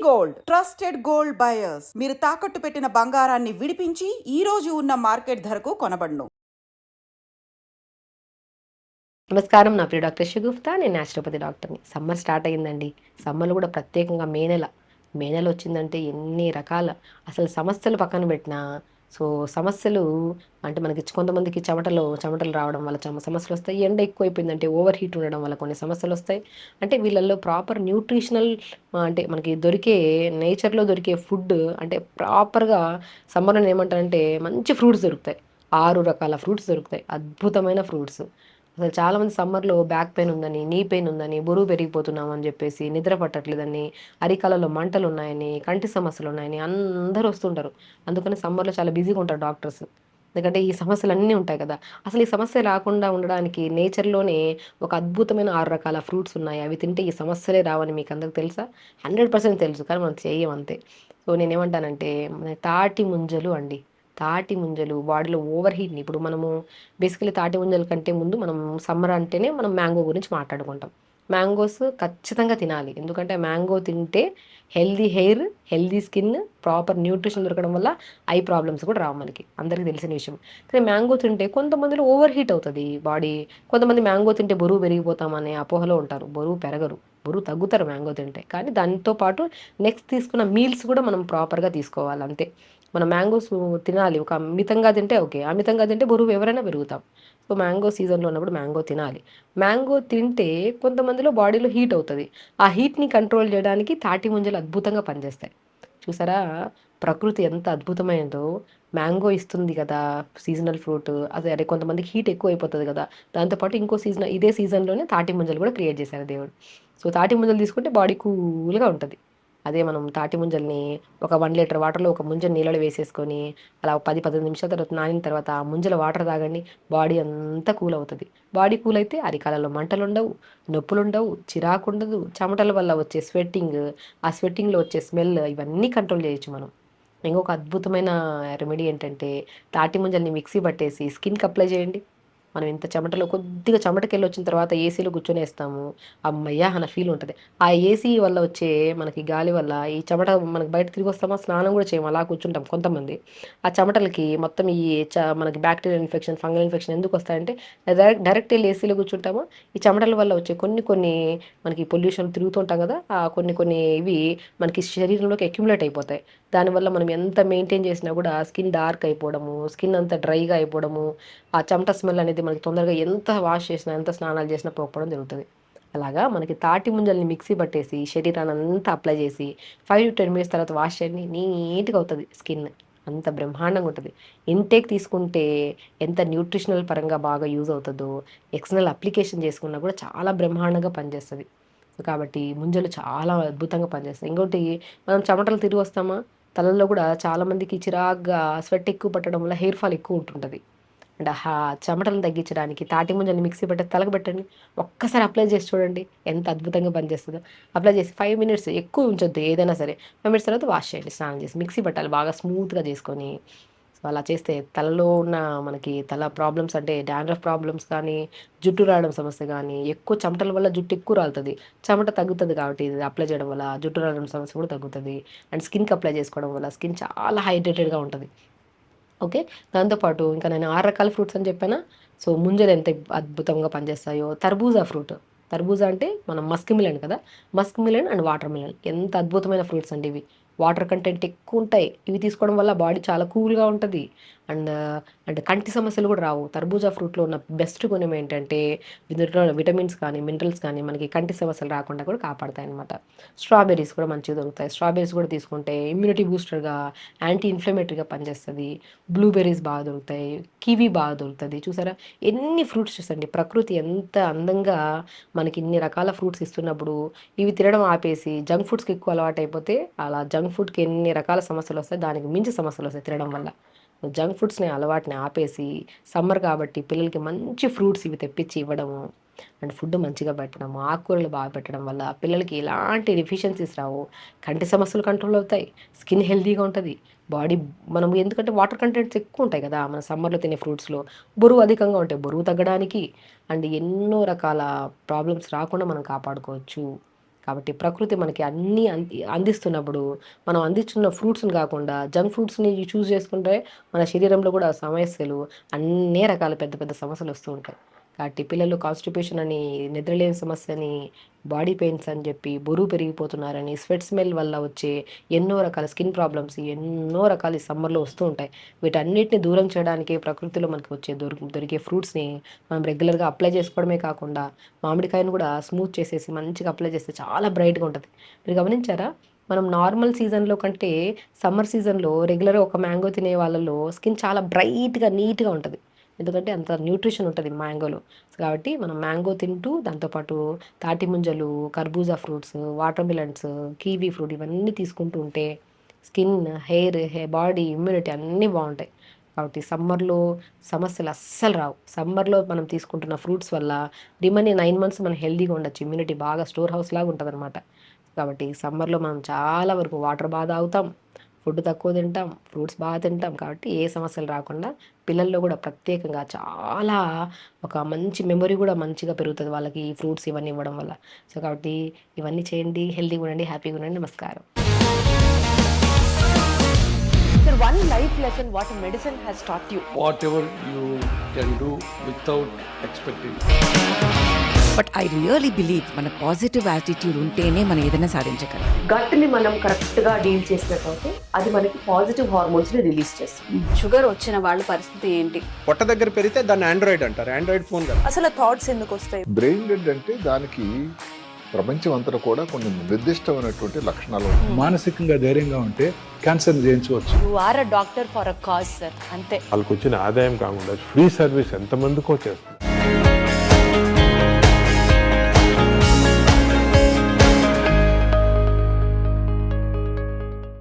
Gold trusted gold buyers మీరు తాకట్టు పెట్టిన బంగారాన్ని విడిపించి ఈ రోజు ఉన్న మార్కెట్ ధరకు కొనబడును. నమస్కారం, నా పేరు డాక్టర్ షగుఫ్తా. నేను న్యాచురోపతి డాక్టర్ని. సమ్మర్ స్టార్ట్ అయ్యిందండి. సమ్మర్లో కూడా ప్రత్యేకంగా మే నెల వచ్చిందంటే ఎన్ని రకాల అసలు సమస్యలు పక్కన పెట్టినా, సమస్యలు అంటే మనకి కొంతమందికి చెమటలు రావడం వల్ల సమస్యలు వస్తాయి. ఎండ ఎక్కువైపోయిందంటే ఓవర్ హీట్ ఉండడం వల్ల కొన్ని సమస్యలు వస్తాయి. అంటే వీళ్ళల్లో ప్రాపర్ న్యూట్రిషనల్ అంటే మనకి నేచర్లో దొరికే ఫుడ్ అంటే ప్రాపర్గా సమ్మర్లో ఏమంటారంటే మంచి ఫ్రూట్స్ దొరుకుతాయి. 6 రకాల ఫ్రూట్స్ దొరుకుతాయి, అద్భుతమైన ఫ్రూట్స్. అసలు చాలామంది సమ్మర్లో బ్యాక్ పెయిన్ ఉందని, నీ పెయిన్ ఉందని, బరువు పెరిగిపోతున్నాం అని చెప్పేసి, నిద్ర పట్టట్లేదని, అరికాలలో మంటలు ఉన్నాయని, కంటి సమస్యలు ఉన్నాయని అందరూ వస్తుంటారు. అందుకని సమ్మర్లో చాలా బిజీగా ఉంటారు డాక్టర్స్. ఎందుకంటే ఈ సమస్యలన్నీ ఉంటాయి కదా. అసలు ఈ సమస్య రాకుండా ఉండడానికి నేచర్లోనే ఒక అద్భుతమైన 6 రకాల ఫ్రూట్స్ ఉన్నాయి. అవి తింటే ఈ సమస్యలే రావని మీకు అందరికి తెలుసా? 100% తెలుసు, కానీ మనం చెయ్యం అంతే. నేనేమంటానంటే తాటి ముంజలు అండి. తాటి ముంజలు బాడీలో ఓవర్ హీట్ని ఇప్పుడు మనము బేసికలీ తాటి ముంజల కంటే ముందు మనం సమ్మర్ అంటేనే మనం మ్యాంగో గురించి మాట్లాడుకుంటాం. మ్యాంగోస్ ఖచ్చితంగా తినాలి. ఎందుకంటే మ్యాంగో తింటే healthy hair, healthy skin, proper nutrition దొరకడం వల్ల ఐ ప్రాబ్లమ్స్ కూడా రావు మనకి, అందరికీ తెలిసిన విషయం. కానీ మ్యాంగో తింటే కొంతమందిలో ఓవర్ హీట్ అవుతుంది బాడీ. కొంతమంది మ్యాంగో తింటే బరువు పెరిగిపోతామనే అపోహలో ఉంటారు. బరువు పెరగరు, బరువు తగ్గుతారు మ్యాంగో తింటే. కానీ దాంతో పాటు నెక్స్ట్ తీసుకున్న మీల్స్ కూడా మనం ప్రాపర్గా తీసుకోవాలి అంతే. మనం మ్యాంగోస్ తినాలి. ఒక మితంగా తింటే ఓకే, అమితంగా తింటే బరువు ఎవరైనా పెరుగుతాం. మ్యాంగో సీజన్లో ఉన్నప్పుడు మ్యాంగో తినాలి. మ్యాంగో తింటే కొంతమందిలో బాడీలో హీట్ అవుతుంది. ఆ హీట్ని కంట్రోల్ చేయడానికి తాటి ముంజలు అద్భుతంగా పనిచేస్తాయి. చూసారా ప్రకృతి ఎంత అద్భుతమైనదో. మ్యాంగో ఇస్తుంది కదా సీజనల్ ఫ్రూట్. అదే కొంతమందికి హీట్ ఎక్కువ అయిపోతుంది కదా, దాంతోపాటు ఇదే సీజన్లోనే తాటి ముంజలు కూడా క్రియేట్ చేశారు దేవుడు. తాటి ముంజలు తీసుకుంటే బాడీ కూల్గా ఉంటుంది. అదే మనం తాటి ముంజల్ని ఒక 1 లీటర్ వాటర్లో ఒక ముంజ నీళ్ళలో వేసేసుకొని అలా 10-15 నిమిషాల తర్వాత నానిన తర్వాత ఆ ముంజల వాటర్ తాగండి, బాడీ అంతా కూల్ అవుతుంది. బాడీ కూల్ అయితే అరికాలలో మంటలు ఉండవు, నొప్పులు ఉండవు, చిరాకు ఉండదు. చెమటల వల్ల వచ్చే స్వెట్టింగ్, ఆ స్వెట్టింగ్లో వచ్చే స్మెల్, ఇవన్నీ కంట్రోల్ చేయొచ్చు మనం. ఇంకొక అద్భుతమైన రెమెడీ ఏంటంటే తాటి ముంజల్ని మిక్సీ పట్టేసి స్కిన్కి అప్లై చేయండి. మనం ఇంత చెమటలో కొద్దిగా చెమటకెళ్ళి వచ్చిన తర్వాత ఏసీలో కూర్చొనేస్తాము, అమ్మయ్య అన్న ఫీల్ ఉంటుంది. ఆ ఏసీ వల్ల వచ్చే మనకి గాలి వల్ల ఈ చెమట మనకి బయట తిరిగి వస్తామా, స్నానం కూడా చేయము, అలా కూర్చుంటాం కొంతమంది. ఆ చెమటలకి మొత్తం మనకి బ్యాక్టీరియల్ ఇన్ఫెక్షన్, ఫంగల్ ఇన్ఫెక్షన్ ఎందుకు వస్తాయంటే డైరెక్ట్ వెళ్ళి ఏసీలో కూర్చుంటాము. ఈ చెమటల వల్ల వచ్చే కొన్ని మనకి పొల్యూషన్ తిరుగుతుంటాం కదా, ఆ కొన్ని ఇవి మనకి శరీరంలోకి అక్యుములేట్ అయిపోతాయి. దానివల్ల మనం ఎంత మెయింటైన్ చేసినా కూడా స్కిన్ డార్క్ అయిపోవడము, స్కిన్ అంతా డ్రైగా అయిపోవడము, ఆ చెమట స్మెల్ అనేది మనకి తొందరగా ఎంత వాష్ చేసినా, ఎంత స్నానాలు చేసినా పోకపోవడం జరుగుతుంది. అలాగా మనకి తాటి ముంజల్ని మిక్సీ పట్టేసి శరీరాన్ని అంతా అప్లై చేసి 5-10 మినిట్స్ తర్వాత వాష్ చేయండి, నీట్గా అవుతుంది స్కిన్. అంత బ్రహ్మాండంగా ఉంటుంది. ఇంటేక్ తీసుకుంటే ఎంత న్యూట్రిషనల్ పరంగా బాగా యూజ్ అవుతుందో, ఎక్స్టర్నల్ అప్లికేషన్ చేసుకున్నా కూడా చాలా బ్రహ్మాండంగా పనిచేస్తుంది. కాబట్టి ముంజలు చాలా అద్భుతంగా పనిచేస్తాయి. ఇంకోటి, మనం చెమటలు తిరిగి వస్తామా, తలల్లో కూడా చాలామందికి చిరాగ్గా స్వెట్ ఎక్కువ పట్టడం వల్ల హెయిర్ ఫాల్ ఎక్కువ ఉంటుంటుంది. అంటే చెమటలను తగ్గించడానికి తాటి ముంజల్ని మిక్సీ పట్టి తలకు పెట్టండి, ఒక్కసారి అప్లై చేసి చూడండి ఎంత అద్భుతంగా పనిచేస్తుందో. అప్లై చేసి 5 మినిట్స్, ఎక్కువ ఉంచొద్దు ఏదైనా సరే, 5 మినిట్స్ తర్వాత వాష్ చేయండి, స్నానం చేసి. మిక్సీ పట్టాలి బాగా స్మూత్గా చేసుకొని. అలా చేస్తే తలలో ఉన్న మనకి తల ప్రాబ్లమ్స్ అంటే డాండ్రఫ్ ప్రాబ్లమ్స్ కానీ, జుట్టు రావడం సమస్య కానీ, ఎక్కువ చెమటల వల్ల జుట్టు ఎక్కువ రాలుతుంది, చెమట తగ్గుతుంది కాబట్టి ఇది అప్లై చేయడం వల్ల జుట్టు రావడం సమస్య కూడా తగ్గుతుంది. అండ్ స్కిన్కి అప్లై చేసుకోవడం వల్ల స్కిన్ చాలా హైడ్రేటెడ్గా ఉంటుంది. ఓకే. దాంతోపాటు ఇంకా నేను 6 రకాల ఫ్రూట్స్ అని చెప్పానా. ముంజలు ఎంత అద్భుతంగా పనిచేస్తాయో. తర్బూజా ఫ్రూట్, తర్బూజా అంటే మనం మస్క్ మిలన్ కదా, Musk melon and water melon ఎంత అద్భుతమైన ఫ్రూట్స్ అండి ఇవి. వాటర్ కంటెంట్ ఎక్కువ ఉంటాయి. ఇవి తీసుకోవడం వల్ల బాడీ చాలా కూల్గా ఉంటుంది. అండ్ అంటే కంటి సమస్యలు కూడా రావు. తర్బూజా ఫ్రూట్లో ఉన్న బెస్ట్ గుణం ఏంటంటే ఇందులో విటమిన్స్ కానీ, మినరల్స్ కానీ మనకి కంటి సమస్యలు రాకుండా కూడా కాపాడతాయి అనమాట. స్ట్రాబెర్రీస్ కూడా మంచిగా దొరుకుతాయి. స్ట్రాబెర్రీస్ కూడా తీసుకుంటే ఇమ్యూనిటీ బూస్టర్గా, యాంటీ ఇన్ఫ్లమేటరీగా పనిచేస్తుంది. బ్లూబెర్రీస్ బాగా దొరుకుతాయి, కివీ బాగా దొరుకుతుంది. చూసారా ఎన్ని ఫ్రూట్స్ చూసండి, ప్రకృతి ఎంత అందంగా మనకి ఇన్ని రకాల ఫ్రూట్స్ ఇస్తున్నప్పుడు ఇవి తినడం ఆపేసి జంక్ ఫుడ్స్కి ఎక్కువ అలవాటు అయిపోతే అలా జంక్ ఫుడ్కి ఎన్ని రకాల సమస్యలు వస్తాయి, దానికి మించి సమస్యలు వస్తాయి తినడం వల్ల. జంక్ ఫుడ్స్ని అలవాటుని ఆపేసి సమ్మర్ కాబట్టి పిల్లలకి మంచి ఫ్రూట్స్ ఇవి తెప్పించి ఇవ్వడము, అండ్ ఫుడ్ మంచిగా పెట్టడము, ఆకుకూరలు బాగా పెట్టడం వల్ల పిల్లలకి ఎలాంటి డెఫిషియన్సీస్ రావు, కంటి సమస్యలు కంట్రోల్ అవుతాయి, స్కిన్ హెల్తీగా ఉంటుంది. బాడీ మనం ఎందుకంటే వాటర్ కంటెంట్స్ ఎక్కువ ఉంటాయి కదా మన సమ్మర్లో తినే ఫ్రూట్స్లో, బరువు అధికంగా ఉంటాయి, బరువు తగ్గడానికి అండ్ ఎన్నో రకాల ప్రాబ్లమ్స్ రాకుండా మనం కాపాడుకోవచ్చు. కాబట్టి ప్రకృతి మనకి అన్నీ అందిస్తున్నప్పుడు మనం అందిస్తున్న ఫ్రూట్స్ని కాకుండా జంక్ ఫ్రూట్స్ని చూస్ చేసుకుంటే మన శరీరంలో కూడా సమస్యలు అన్ని రకాల పెద్ద పెద్ద సమస్యలు వస్తూ ఉంటాయి. కాబట్టి పిల్లలు కాన్స్టిపేషన్ అని, నిద్రలేని సమస్య అని, బాడీ పెయిన్స్ అని చెప్పి, బరువు పెరిగిపోతున్నారని, స్వెట్ స్మెల్ వల్ల వచ్చే ఎన్నో రకాల స్కిన్ ప్రాబ్లమ్స్ ఎన్నో రకాల ఈ సమ్మర్లో వస్తూ ఉంటాయి. వీటన్నిటిని దూరం చేయడానికి ప్రకృతిలో మనకి వచ్చే దొరికే ఫ్రూట్స్ని మనం రెగ్యులర్గా అప్లై చేసుకోవడమే కాకుండా మామిడికాయను కూడా స్మూత్ చేసేసి మంచిగా అప్లై చేస్తే చాలా బ్రైట్గా ఉంటుంది. మీరు గమనించారా? మనం నార్మల్ సీజన్లో కంటే సమ్మర్ సీజన్లో రెగ్యులర్గా ఒక మ్యాంగో తినే వాళ్ళలో స్కిన్ చాలా బ్రైట్గా నీట్గా ఉంటుంది. ఎందుకంటే అంత న్యూట్రిషన్ ఉంటుంది మ్యాంగోలో. కాబట్టి మనం మ్యాంగో తింటూ దాంతోపాటు తాటి ముంజలు, కర్బూజా fruits, water melons, kiwi fruit ఇవన్నీ తీసుకుంటూ ఉంటే స్కిన్, హెయిర్, బాడీ, ఇమ్యూనిటీ అన్నీ బాగుంటాయి. కాబట్టి సమ్మర్లో సమస్యలు అస్సలు రావు. సమ్మర్లో మనం తీసుకుంటున్న ఫ్రూట్స్ వల్ల రిమైనింగ్ 9 months మనం హెల్తీగా ఉండొచ్చు. ఇమ్యూనిటీ బాగా స్టోర్ హౌస్ లాగా ఉంటుంది అనమాట. కాబట్టి సమ్మర్లో మనం చాలా వరకు వాటర్ బాగా తాగుతాం, ఫుడ్ తక్కువ తింటాం, ఫ్రూట్స్ బాగా తింటాం. కాబట్టి ఏ సమస్యలు రాకుండా పిల్లల్లో కూడా ప్రత్యేకంగా చాలా ఒక మంచి మెమొరీ కూడా మంచిగా పెరుగుతుంది వాళ్ళకి ఈ ఫ్రూట్స్ ఇవన్నీ ఇవ్వడం వల్ల. సో కాబట్టి ఇవన్నీ చేయండి, హెల్తీగా ఉండండి, హ్యాపీగా ఉండండి. నమస్కారం. Sir, one life lesson what medicine has taught you. whatever you can do without expecting. But I really believe మన పాజిటివ్ యాటిట్యూడ్ ఉంటేనే మనం ఏదైనా సాధించగలం. గట్ని మనం కరెక్ట్గా డీల్ చేసినట్లయితే అది మనకి పాజిటివ్ హార్మోన్స్ని రిలీజ్ చేస్తుంది. షుగర్ వచ్చిన వాళ్ళ పరిస్థితి ఏంటి? పొట్ట దగ్గర పెరిగితే దాన్ని ఆండ్రాయిడ్ అంటారు, ఆండ్రాయిడ్ ఫోన్ కదా. అసలు థాట్స్ ఎందుకు వస్తాయి? బ్రెయిన్ డెడ్ అంటే దానికి ప్రపంచం అంతా కూడా కొన్ని నిర్దిష్టమైనటువంటి లక్షణాలు ఉంటాయి. మానసికంగా ధైర్యంగా ఉంటే క్యాన్సర్ జయించవచ్చు. You are a doctor for a cause, sir. అంతే. వాళ్ళకి వచ్చిన ఆదాయం కాకుండా ఫ్రీ సర్వీస్ ఎంతమందికో చేస్తుంది.